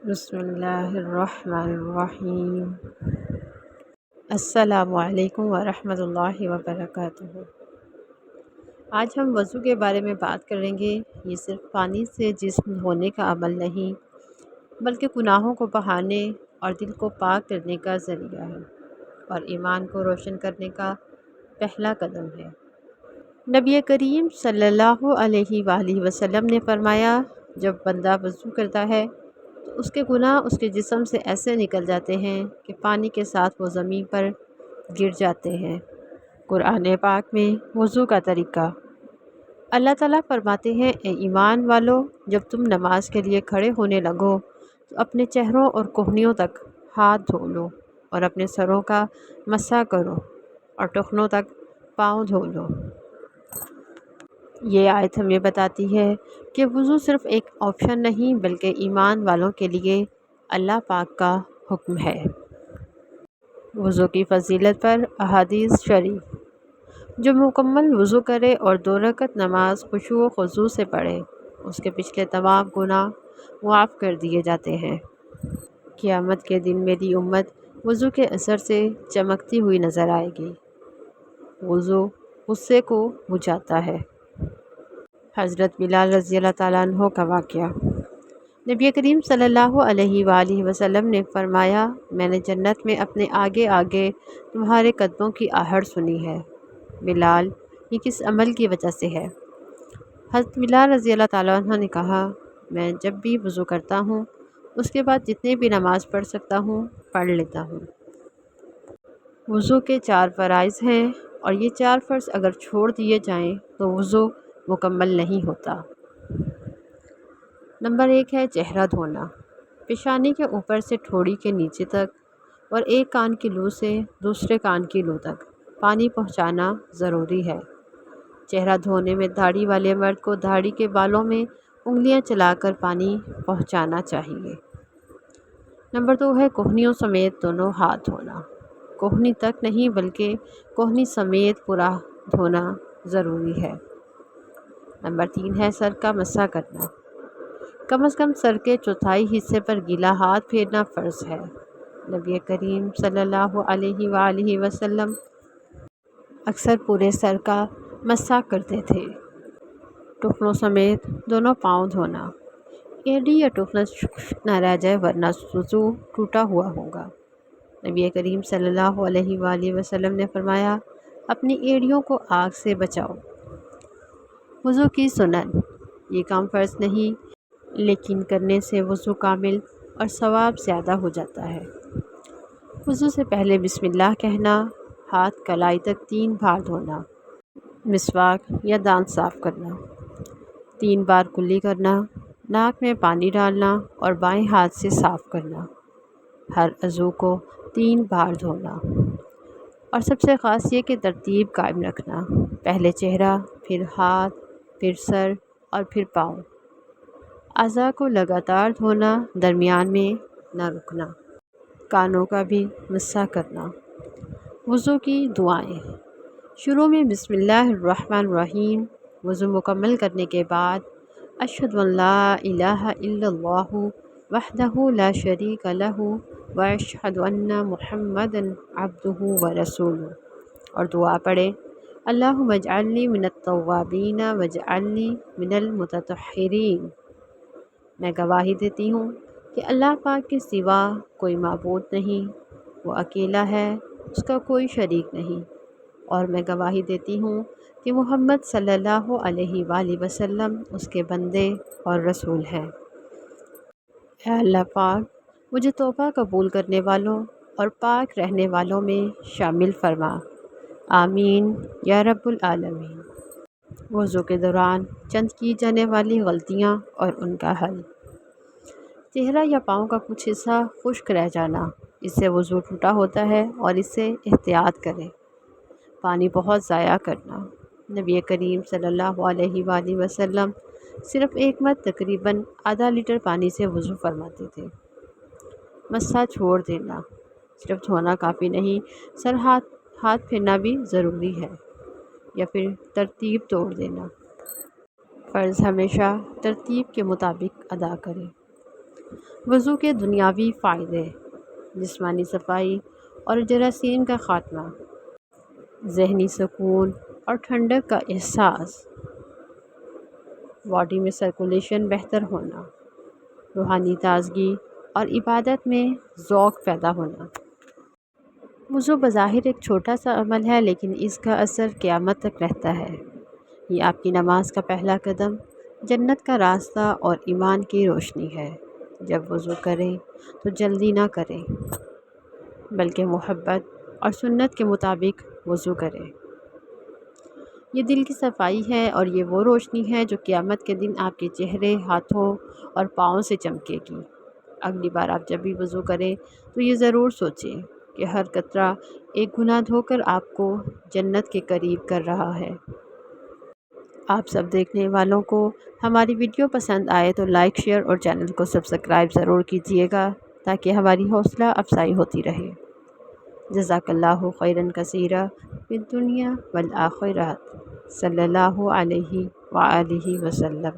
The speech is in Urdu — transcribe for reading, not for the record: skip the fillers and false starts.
بسم اللہ الرحمن الرحیم۔ السلام علیکم ورحمۃ اللہ وبرکاتہ۔ آج ہم وضو کے بارے میں بات کریں گے۔ یہ صرف پانی سے جسم دھونے کا عمل نہیں بلکہ گناہوں کو بہانے اور دل کو پاک کرنے کا ذریعہ ہے اور ایمان کو روشن کرنے کا پہلا قدم ہے۔ نبی کریم صلی اللہ علیہ وآلہ وسلم نے فرمایا، جب بندہ وضو کرتا ہے تو اس کے گناہ اس کے جسم سے ایسے نکل جاتے ہیں کہ پانی کے ساتھ وہ زمین پر گر جاتے ہیں۔ قرآن پاک میں وضو کا طریقہ اللہ تعالیٰ فرماتے ہیں، اے ایمان والو، جب تم نماز کے لیے کھڑے ہونے لگو تو اپنے چہروں اور کہنیوں تک ہاتھ دھو لو اور اپنے سروں کا مسح کرو اور ٹخنوں تک پاؤں دھو لو۔ یہ آیت ہمیں بتاتی ہے کہ وضو صرف ایک آپشن نہیں بلکہ ایمان والوں کے لیے اللہ پاک کا حکم ہے۔ وضو کی فضیلت پر احادیث شریف۔ جو مکمل وضو کرے اور 2 رکعت نماز خشوع و خضوع سے پڑھے، اس کے پچھلے تمام گناہ معاف کر دیے جاتے ہیں۔ قیامت کے دن میری امت وضو کے اثر سے چمکتی ہوئی نظر آئے گی۔ وضو غصے کو بجھاتا ہے۔ حضرت بلال رضی اللہ تعالیٰ عنہ کا واقعہ۔ نبی کریم صلی اللہ علیہ وآلہ وسلم نے فرمایا، میں نے جنت میں اپنے آگے آگے تمہارے قدموں کی آہٹ سنی ہے۔ بلال، یہ کس عمل کی وجہ سے ہے؟ حضرت بلال رضی اللہ تعالیٰ عنہ نے کہا، میں جب بھی وضو کرتا ہوں اس کے بعد جتنے بھی نماز پڑھ سکتا ہوں پڑھ لیتا ہوں۔ وضو کے 4 فرائض ہیں اور یہ 4 فرض اگر چھوڑ دیے جائیں تو وضو مکمل نہیں ہوتا۔ نمبر 1 ہے چہرہ دھونا۔ پیشانی کے اوپر سے ٹھوڑی کے نیچے تک اور ایک کان کی لو سے دوسرے کان کی لو تک پانی پہنچانا ضروری ہے۔ چہرہ دھونے میں داڑھی والے مرد کو داڑھی کے بالوں میں انگلیاں چلا کر پانی پہنچانا چاہیے۔ نمبر 2 ہے کہنیوں سمیت دونوں ہاتھ دھونا۔ کہنی تک نہیں بلکہ کہنی سمیت پورا دھونا ضروری ہے۔ نمبر 3 ہے سر کا مسح کرنا۔ کم از کم سر کے چوتھائی حصے پر گیلا ہاتھ پھیرنا فرض ہے۔ نبی کریم صلی اللہ علیہ وآلہ وسلم اکثر پورے سر کا مسح کرتے تھے۔ ٹخنوں سمیت دونوں پاؤں دھونا۔ ایڑی یا ٹخنا خشک نہ رہ جائے ورنہ وضو ٹوٹا ہوا ہوگا۔ نبی کریم صلی اللہ علیہ وآلہ وسلم نے فرمایا، اپنی ایڑیوں کو آگ سے بچاؤ۔ وضو کی سنن۔ یہ کام فرض نہیں لیکن کرنے سے وضو کامل اور ثواب زیادہ ہو جاتا ہے۔ وضو سے پہلے بسم اللہ کہنا، ہاتھ کلائی تک 3 بار دھونا، مسواک یا دانت صاف کرنا، 3 بار کلی کرنا، ناک میں پانی ڈالنا اور بائیں ہاتھ سے صاف کرنا، ہر عضو کو 3 بار دھونا، اور سب سے خاص یہ کہ ترتیب قائم رکھنا، پہلے چہرہ، پھر ہاتھ، پھر سر اور پھر پاؤں۔ اعضاء کو لگاتار دھونا، درمیان میں نہ رکنا۔ کانوں کا بھی مسح کرنا۔ وضو کی دعائیں۔ شروع میں بسم اللہ الرحمن الرحیم۔ وضو مکمل کرنے کے بعد اشہد ان لا الہ الا اللہ وحدہ لا شریک لہ واشہد ان محمدا عبدہ ورسولہ، اور دعا پڑھیں، اللہم اجعلنی من التوابین واجعلنی من المتطہرین۔ میں گواہی دیتی ہوں کہ اللہ پاک کے سوا کوئی معبود نہیں، وہ اکیلا ہے، اس کا کوئی شریک نہیں، اور میں گواہی دیتی ہوں کہ محمد صلی اللہ علیہ وآلہ وسلم اس کے بندے اور رسول ہیں۔ اے اللہ پاک، مجھے توبہ قبول کرنے والوں اور پاک رہنے والوں میں شامل فرما، آمین یا رب العالمین۔ وضو کے دوران چند کی جانے والی غلطیاں اور ان کا حل۔ چہرہ یا پاؤں کا کچھ حصہ خشک رہ جانا، اس سے وضو ٹوٹا ہوتا ہے اور اس سے احتیاط کریں۔ پانی بہت ضائع کرنا۔ نبی کریم صلی اللہ علیہ وآلہ وسلم صرف ایک مرتبہ تقریباً آدھا لیٹر پانی سے وضو فرماتے تھے۔ مسح چھوڑ دینا۔ صرف دھونا کافی نہیں، سر ہاتھ پھیرنا بھی ضروری ہے، یا پھر ترتیب توڑ دینا۔ فرض ہمیشہ ترتیب کے مطابق ادا کریں۔ وضو کے دنیاوی فائدے: جسمانی صفائی اور جراثیم کا خاتمہ، ذہنی سکون اور ٹھنڈک کا احساس، باڈی میں سرکولیشن بہتر ہونا، روحانی تازگی اور عبادت میں ذوق پیدا ہونا۔ وضو بظاہر ایک چھوٹا سا عمل ہے، لیکن اس کا اثر قیامت تک رہتا ہے۔ یہ آپ کی نماز کا پہلا قدم، جنت کا راستہ اور ایمان کی روشنی ہے۔ جب وضو کریں تو جلدی نہ کریں، بلکہ محبت اور سنت کے مطابق وضو کریں۔ یہ دل کی صفائی ہے اور یہ وہ روشنی ہے جو قیامت کے دن آپ کے چہرے، ہاتھوں اور پاؤں سے چمکے گی۔ اگلی بار آپ جب بھی وضو کریں تو یہ ضرور سوچیں کہ ہر قطرہ ایک گناہ دھو کر آپ کو جنت کے قریب کر رہا ہے۔ آپ سب دیکھنے والوں کو ہماری ویڈیو پسند آئے تو لائک، شیئر اور چینل کو سبسکرائب ضرور کیجیے گا تاکہ ہماری حوصلہ افزائی ہوتی رہے۔ جزاک اللہ خیراً کثیرا فی الدنیا والآخرہ، صلی اللہ علیہ وآلہ وسلم۔